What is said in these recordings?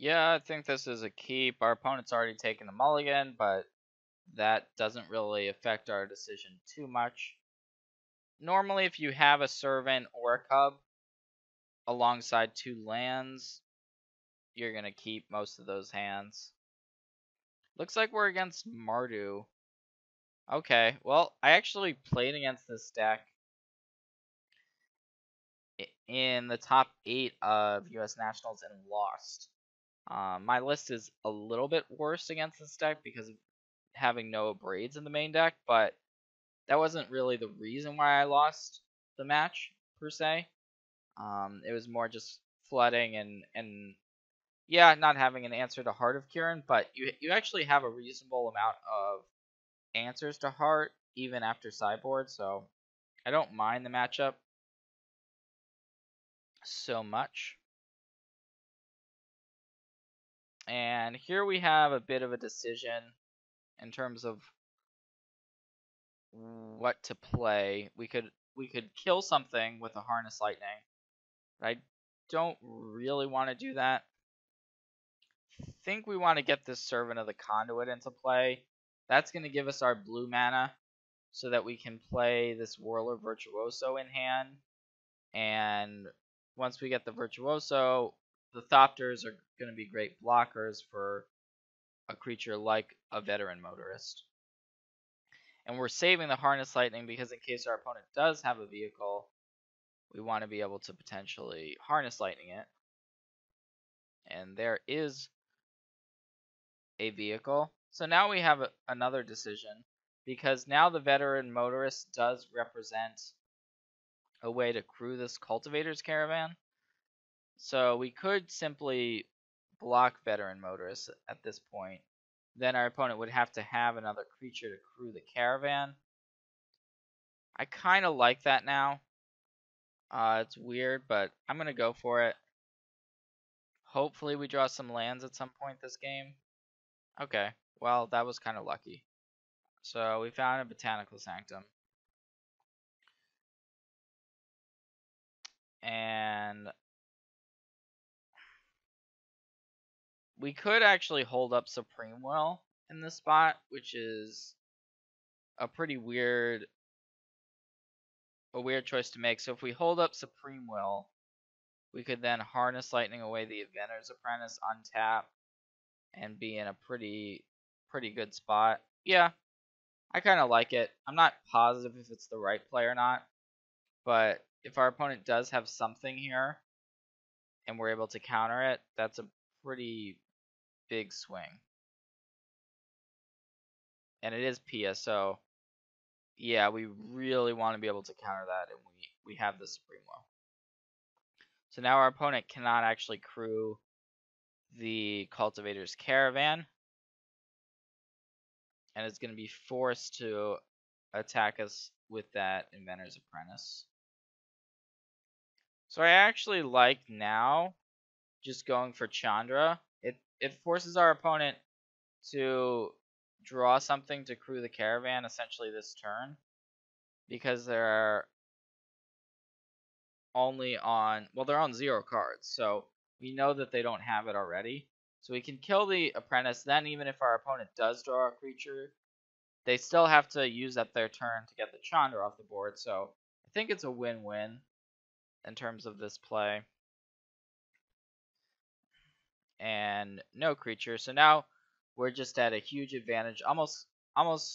Yeah, I think this is a keep. Our opponent's already taken the mulligan, but that doesn't really affect our decision too much. Normally, if you have a servant or a cub alongside 2 lands, you're going to keep most of those hands. Looks like we're against Mardu. Okay, well, I actually played against this deck in the top 8 of US Nationals and lost. My list is a little bit worse against this deck because of having no braids in the main deck, but that wasn't really the reason why I lost the match, per se. It was more just flooding and yeah, not having an answer to Heart of Kirin, but you actually have a reasonable amount of answers to Heart even after sideboard, so I don't mind the matchup so much. And here we have a bit of a decision in terms of what to play. We could kill something with a Harness Lightning. But I don't really want to do that. I think we want to get this Servant of the Conduit into play. That's going to give us our blue mana so that we can play this Whirler Virtuoso in hand. And once we get the Virtuoso, the Thopters are going to be great blockers for a creature like a Veteran Motorist. And we're saving the Harness Lightning because in case our opponent does have a vehicle, we want to be able to potentially Harness Lightning it. And there is a vehicle. So now we have another decision because now the Veteran Motorist does represent a way to crew this Cultivator's Caravan. So we could simply block Veteran Motorist at this point. Then our opponent would have to have another creature to crew the Caravan. I kind of like that now. It's weird, but I'm going to go for it. Hopefully we draw some lands at some point this game. Okay, well, that was kind of lucky. So we found a Botanical Sanctum. And we could actually hold up Supreme Will in this spot, which is a pretty weird choice to make. So if we hold up Supreme Will, we could then Harness Lightning away the Inventor's Apprentice, untap, and be in a pretty good spot. Yeah, I kind of like it. I'm not positive if it's the right play or not, but if our opponent does have something here and we're able to counter it, that's a pretty big swing. And it is PSO. Yeah, we really want to be able to counter that, and we have the Supreme Will. So now our opponent cannot actually crew the Cultivator's Caravan, and it's going to be forced to attack us with that Inventor's Apprentice. So I actually like now just going for Chandra. It forces our opponent to draw something to crew the Caravan essentially this turn, because they're only on, well, they're on 0 cards, so we know that they don't have it already. So we can kill the Apprentice, then even if our opponent does draw a creature, they still have to use up their turn to get the Chandra off the board, so I think it's a win-win in terms of this play. And no creature, so now we're just at a huge advantage, almost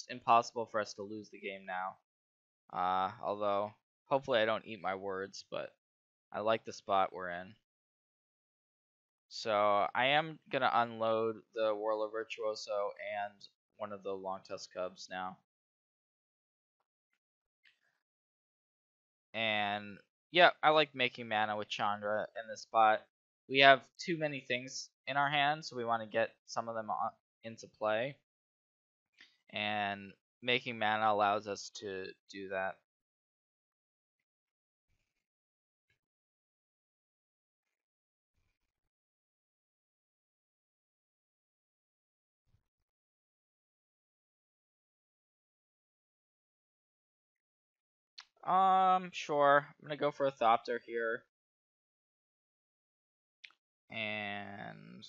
impossible for us to lose the game now. Although, hopefully I don't eat my words, but I like the spot we're in. So I am going to unload the Whirler Virtuoso and one of the Long Tusk Cubs now. And yeah, I like making mana with Chandra in this spot. We have too many things in our hand, so we want to get some of them into play. And making mana allows us to do that. Sure. I'm gonna go for a Thopter here. And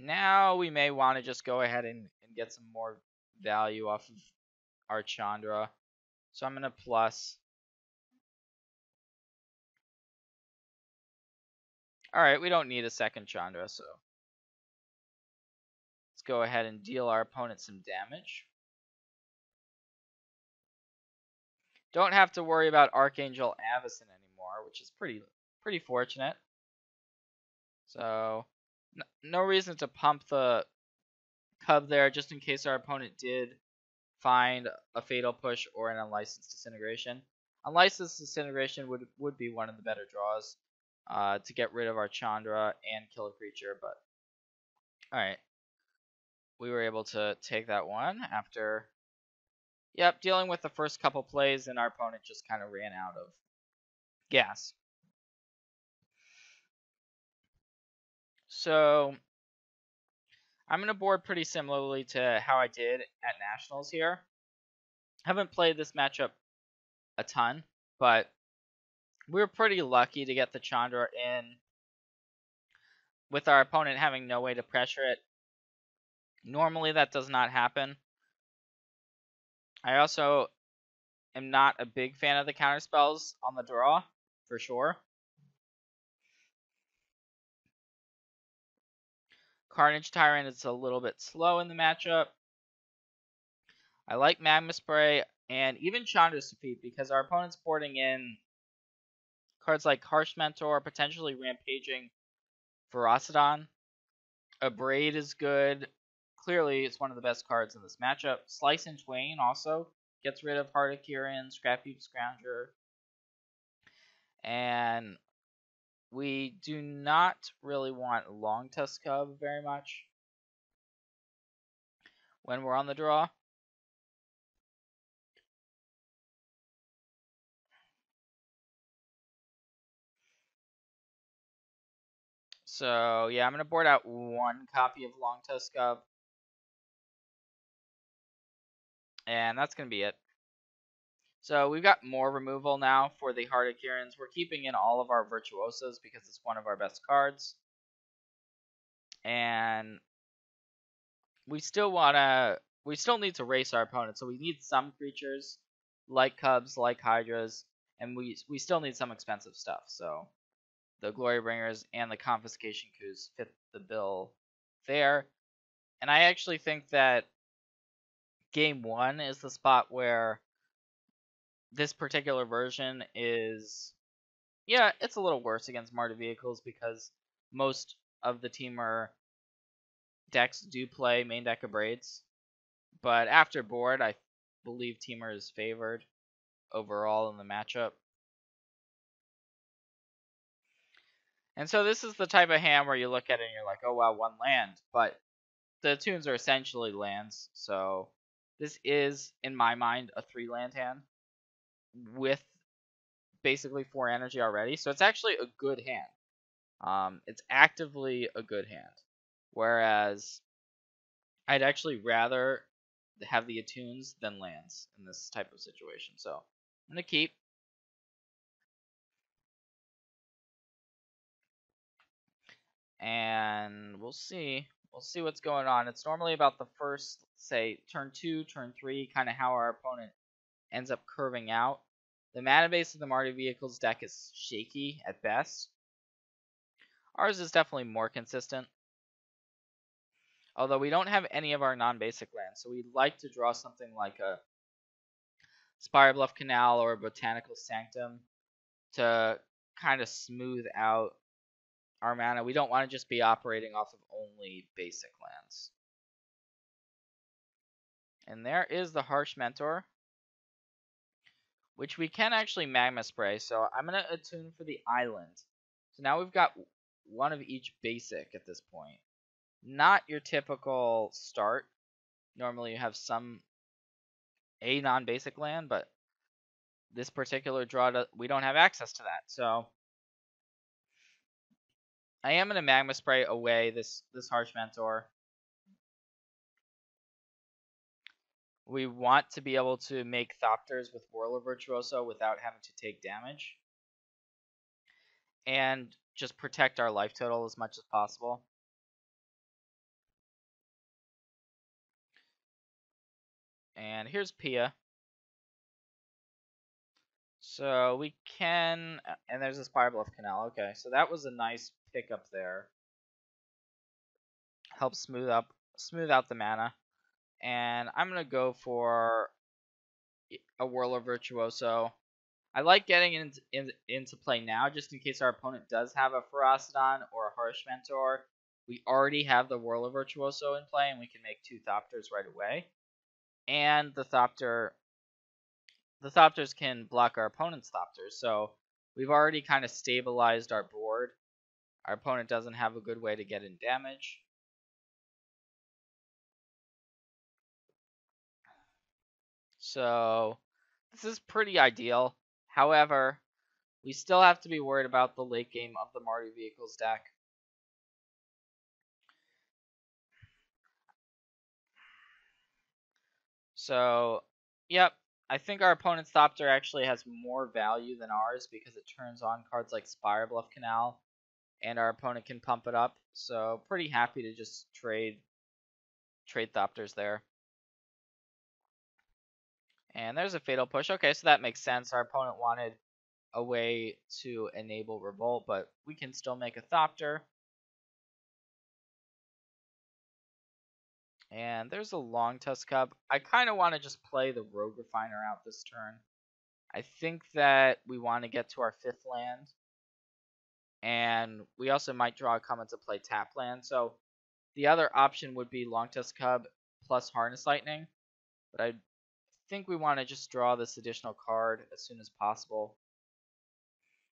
Now we may want to just go ahead and get some more value off of our Chandra. So I'm going to plus. Alright, we don't need a second Chandra, so let's go ahead and deal our opponent some damage. Don't have to worry about Archangel Avacyn anymore, which is pretty fortunate. So, no reason to pump the Cub there, just in case our opponent did find a Fatal Push or an Unlicensed Disintegration. Unlicensed Disintegration would be one of the better draws to get rid of our Chandra and kill a creature, but alright. We were able to take that one after, yep, dealing with the first couple plays, and our opponent just kind of ran out of gas. So, I'm going to board pretty similarly to how I did at Nationals here. Haven't played this matchup a ton, but we were pretty lucky to get the Chandra in with our opponent having no way to pressure it. Normally that does not happen. I also am not a big fan of the counter spells on the draw, for sure. Carnage Tyrant is a little bit slow in the matchup. I like Magma Spray and even Chandra's Defeat because our opponent's boarding in cards like Harsh Mentor, potentially Rampaging Ferocidon. Abrade is good. Clearly, it's one of the best cards in this matchup. Slice and Twain also gets rid of Heart of Kirin, Scrapheap Scrounger. And we do not really want Long Tusk Cub very much when we're on the draw. So, yeah, I'm going to board out one copy of Long Tusk Cub. And that's going to be it. So we've got more removal now for the Heart of Kirins. We're keeping in all of our Virtuosas because it's one of our best cards. And we still need to race our opponent. So we need some creatures like Cubs, like Hydras, and we still need some expensive stuff. So the Glory Bringers and the Confiscation Coups fit the bill there. And I actually think that game 1 is the spot where this particular version is, yeah, it's a little worse against Mardu vehicles because most of the Temur decks do play main deck of Braids. But after board, I believe Temur is favored overall in the matchup. And so this is the type of hand where you look at it and you're like, oh wow, one land. But the tunes are essentially lands, so this is, in my mind, a 3-land hand with basically 4 energy already. So it's actually a good hand. It's actively a good hand. Whereas I'd actually rather have the attunes than lands in this type of situation. So I'm going to keep. And we'll see. We'll see what's going on. It's normally about the first, say, turn 2, turn 3, kind of how our opponent ends up curving out. The mana base of the Mardu Vehicles deck is shaky at best. Ours is definitely more consistent. Although we don't have any of our non-basic lands, so we'd like to draw something like a Spire Bluff Canal or a Botanical Sanctum to kind of smooth out our mana. We don't want to just be operating off of only basic lands. And there is the Harsh Mentor, which we can actually Magma Spray. So I'm going to attune for the island. So now we've got one of each basic at this point. Not your typical start. Normally you have a non-basic land, but this particular draw, we don't have access to that. So I am going to Magma Spray away this Harsh Mentor. We want to be able to make Thopters with Whirler Virtuoso without having to take damage. And just protect our life total as much as possible. And here's Pia. So we can, and there's a Spirebluff Canal. Okay, so that was a nice pickup there. Helps smooth out the mana. And I'm gonna go for a Whirler Virtuoso. I like getting into play now, just in case our opponent does have a Ferocidon or a Harsh Mentor. We already have the Whirler Virtuoso in play, and we can make 2 Thopters right away. And the Thopters can block our opponent's Thopters, so we've already kind of stabilized our board. Our opponent doesn't have a good way to get in damage. So this is pretty ideal. However, we still have to be worried about the late game of the Mardu Vehicles deck. So, yep, I think our opponent's Thopter actually has more value than ours because it turns on cards like Spirebluff Canal, and our opponent can pump it up. So, pretty happy to just trade Thopters there. And there's a Fatal Push. Okay, so that makes sense. Our opponent wanted a way to enable Revolt, but we can still make a Thopter. And there's a Long Tusk Cub. I kind of want to just play the Rogue Refiner out this turn. I think that we want to get to our 5th land. And we also might draw a comment to play tap land. So the other option would be Long Tusk Cub plus Harness Lightning. But I think we want to just draw this additional card as soon as possible,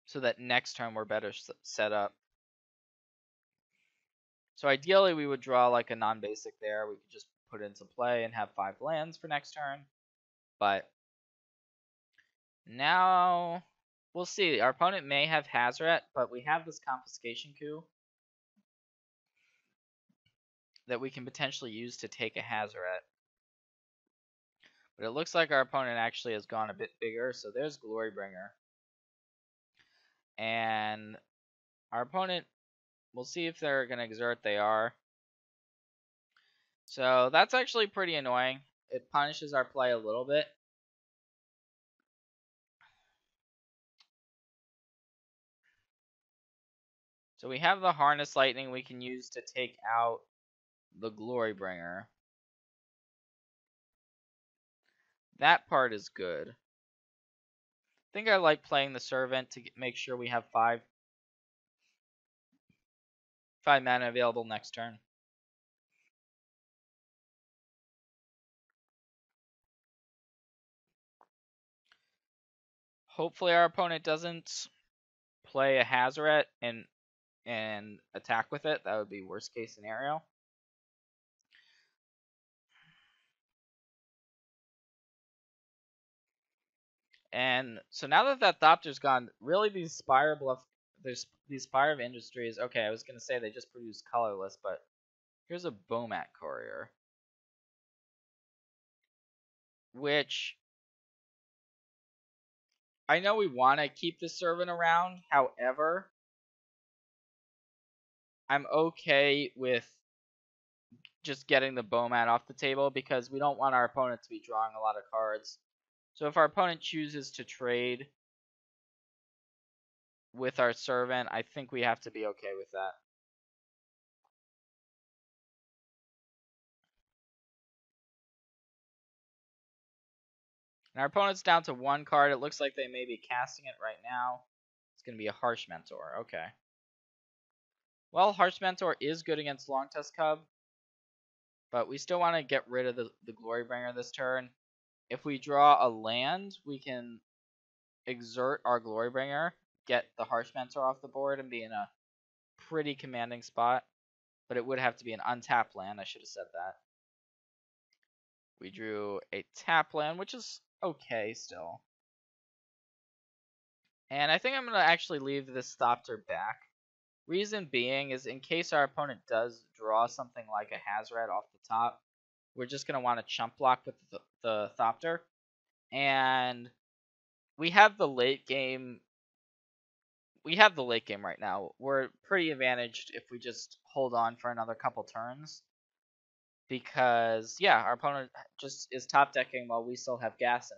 so that next turn we're better set up. So ideally we would draw like a non-basic there. We could just put it into play and have 5 lands for next turn. But now we'll see. Our opponent may have Hazoret, but we have this Confiscation Coup that we can potentially use to take a Hazoret. But it looks like our opponent actually has gone a bit bigger, so there's Glorybringer. And our opponent, we'll see if they're going to exert. They are. So that's actually pretty annoying. It punishes our play a little bit. So we have the Harness Lightning we can use to take out the Glorybringer. That part is good. I think I like playing the Servant to make sure we have 5 mana available next turn. Hopefully our opponent doesn't play a Hazoret and attack with it. That would be worst case scenario. And so now that that Thopter's gone, really these Spire of Industries. Okay, I was gonna say they just produce colorless, but here's a Bomat Courier, which I know we want to keep the Servant around. However, I'm okay with just getting the Bomat off the table because we don't want our opponent to be drawing a lot of cards. So if our opponent chooses to trade with our Servant, I think we have to be okay with that. And our opponent's down to 1 card. It looks like they may be casting it right now. It's going to be a Harsh Mentor. Okay. Well, Harsh Mentor is good against Long Tusk Cub, but we still want to get rid of the Glorybringer this turn. If we draw a land, we can exert our Glorybringer, get the Harsh Mentor off the board, and be in a pretty commanding spot. But it would have to be an untapped land. I should have said that. We drew a tap land, which is okay still. And I think I'm going to actually leave this Thopter back. Reason being is in case our opponent does draw something like a Hazoret off the top, we're just going to want to chump block with the Thopter. And we have the late game. We have the late game right now. We're pretty advantaged if we just hold on for another couple turns, because, yeah, our opponent just is top decking while we still have gas in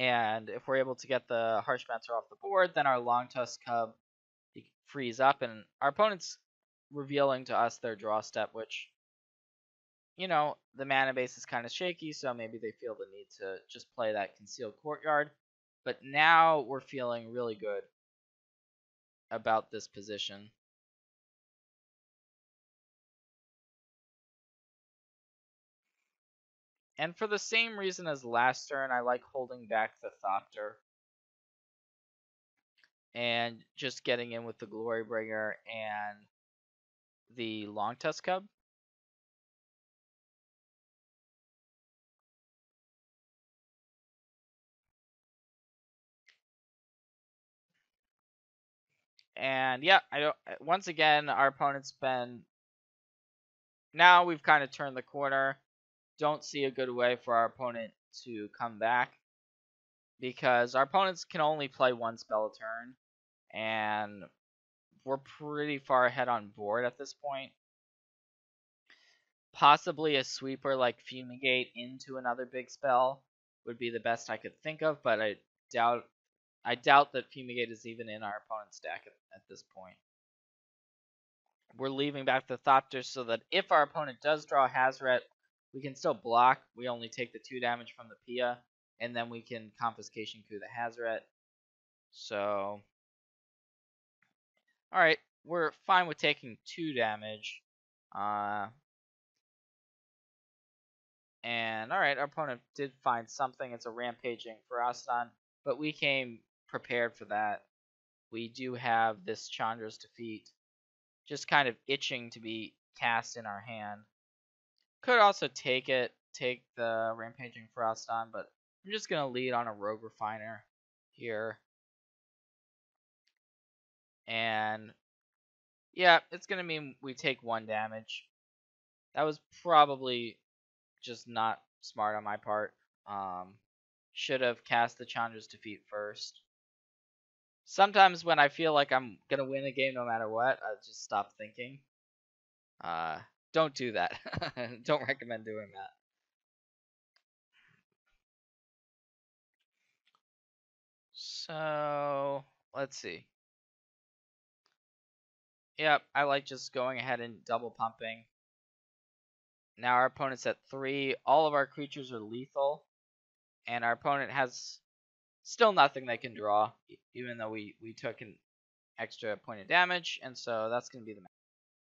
hand. And if we're able to get the Harsh Mentor off the board, then our Long Tusk Cub frees up, and our opponent's revealing to us their draw step, which, you know, the mana base is kind of shaky, so maybe they feel the need to just play that Concealed Courtyard. But now we're feeling really good about this position. And for the same reason as last turn, I like holding back the Thopter and just getting in with the Glorybringer and the Long Tusk Cub. And yeah, I don't. Once again, our opponent's been. Now we've kind of turned the corner. Don't see a good way for our opponent to come back, because our opponents can only play one spell a turn, and we're pretty far ahead on board at this point. Possibly a sweeper like Fumigate into another big spell would be the best I could think of, but I doubt that Fumigate is even in our opponent's deck at this point. We're leaving back the Thopter so that if our opponent does draw Hazoret, we can still block. We only take the 2 damage from the Pia, and then we can Confiscation Coup the Hazoret. So, alright, we're fine with taking 2 damage. And alright, our opponent did find something. It's a Rampaging Ferocidon, but we came prepared for that. We do have this Chandra's Defeat just kind of itching to be cast in our hand. Could also take the Rampaging Ferocidon, but I'm just going to lead on a Rogue Refiner here. And yeah, it's going to mean we take 1 damage. That was probably just not smart on my part. Should have cast the Chandra's Defeat first. Sometimes when I feel like I'm going to win a game no matter what, I just stop thinking. Don't do that. Don't recommend doing that. So, let's see. Yep, I like just going ahead and double pumping. Now our opponent's at 3. All of our creatures are lethal. And our opponent has still nothing they can draw, even though we took an extra point of damage. And so that's going to be the